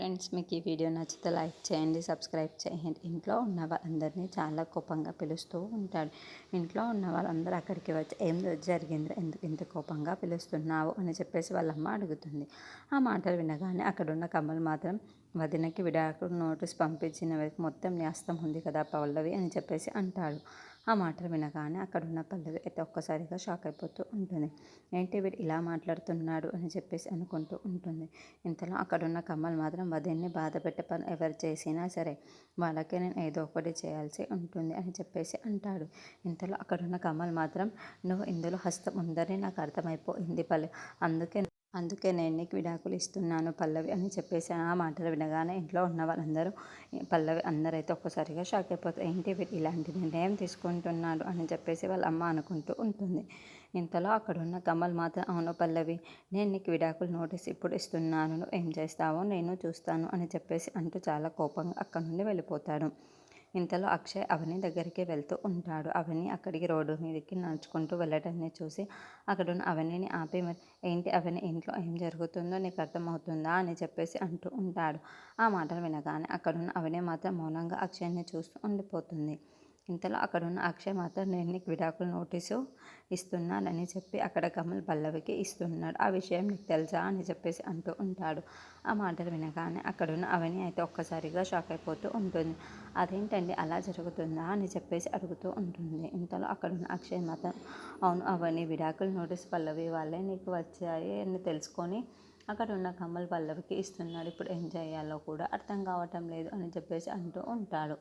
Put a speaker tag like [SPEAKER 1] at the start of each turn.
[SPEAKER 1] Friends, మీకు ఈ video నచ్చితే లైక్ చేయండి, సబ్స్క్రైబ్ చేయండి. ఇంట్లో ఉన్న వాళ్ళందరినీ చాలా కోపంగా పిలుస్తూ ఉంటాడు. ఇంట్లో ఉన్న వాళ్ళందరూ అక్కడికి వచ్చి ఏం జరిగింది, ఎందుకు ఇంత కోపంగా పిలుస్తున్నావు అని చెప్పేసి వాళ్ళమ్మ అడుగుతుంది. ఆ మాటలు వినగానే అక్కడున్న కమల్ మాత్రం వదినకి విడాకులు నోటీస్ పంపించిన వరకు మొత్తం న్యాస్తం ఉంది కదా పల్లవి అని చెప్పేసి అంటాడు. ఆ మాటలు వినగానే అక్కడున్న పల్లవి అయితే ఒక్కసారిగా షాక్ అయిపోతూ ఉంటుంది. ఏంటి వీడు ఇలా మాట్లాడుతున్నాడు అని చెప్పేసి అనుకుంటూ ఉంటుంది. ఇంతలో అక్కడున్న కమల్ మాత్రం వదిన్ని బాధ పెట్టే పని ఎవరు చేసినా సరే వాళ్ళకి నేను ఏదో ఒకటి చేయాల్సి ఉంటుంది అని చెప్పేసి అంటాడు. ఇంతలో అక్కడున్న కమల్ మాత్రం నువ్వు ఇందులో హస్తం ఉందని నాకు అర్థమైపోయింది అందుకే నేను నీకు విడాకులు ఇస్తున్నాను పల్లవి అని చెప్పేసి ఆ మాటలు వినగానే ఇంట్లో ఉన్న వాళ్ళందరూ పల్లవి అందరైతే ఒక్కసారిగా షాక్ అయిపోతారు. ఏంటి వీడు ఇలాంటి నిర్ణయం తీసుకుంటున్నాడు అని చెప్పేసి వాళ్ళ అమ్మ అనుకుంటూ ఉంటుంది. ఇంతలో అక్కడున్న కమల్ మాత్రం అవును పల్లవి, నేను నీకు విడాకులు నోటీస్ ఇప్పుడు ఇస్తున్నాను, నువ్వు ఏం చేస్తావో నేను చూస్తాను అని చెప్పేసి అంటూ చాలా కోపంగా అక్కడి నుండి వెళ్ళిపోతాడు. ఇంతలో అక్షయ్ అవని దగ్గరికి వెళ్తూ ఉంటాడు. అవని అక్కడికి రోడ్డు మీదకి నడుచుకుంటూ వెళ్ళటాన్ని చూసి అక్కడున్న అవనిని ఆపి ఏంటి అవని, ఇంట్లో ఏం జరుగుతుందో నీకు అర్థమవుతుందా అని చెప్పేసి అంటూ ఉంటాడు. ఆ మాటలు వినగానే అక్కడున్న అవని మాత్రం మౌనంగా అక్షయ్ని చూస్తూ ఉండిపోతుంది. ఇంతలో అక్కడున్న అక్షయ్ మాత్రం నేను నీకు విడాకుల నోటీసు ఇస్తున్నానని చెప్పి అక్కడ కమల్ పల్లవికి ఇస్తున్నాడు, ఆ విషయం నీకు తెలుసా అని చెప్పేసి అంటూ ఉంటాడు. ఆ మాటలు వినగానే అక్కడున్న అవని అయితే ఒక్కసారిగా షాక్ అయిపోతూ ఉంటుంది. అదేంటండి అలా జరుగుతుందా అని చెప్పేసి అడుగుతూ ఉంటుంది. ఇంతలో అక్కడున్న అక్షయ్ మాత్రం అవును అవని, విడాకుల నోటీస్ పల్లవి వాళ్ళే నీకు వచ్చాయి అని తెలుసుకొని అక్కడ ఉన్న కమల్ పల్లవికి ఇస్తున్నాడు, ఇప్పుడు ఏం చేయాలో కూడా అర్థం కావటం లేదు అని చెప్పేసి అంటూ ఉంటాడు.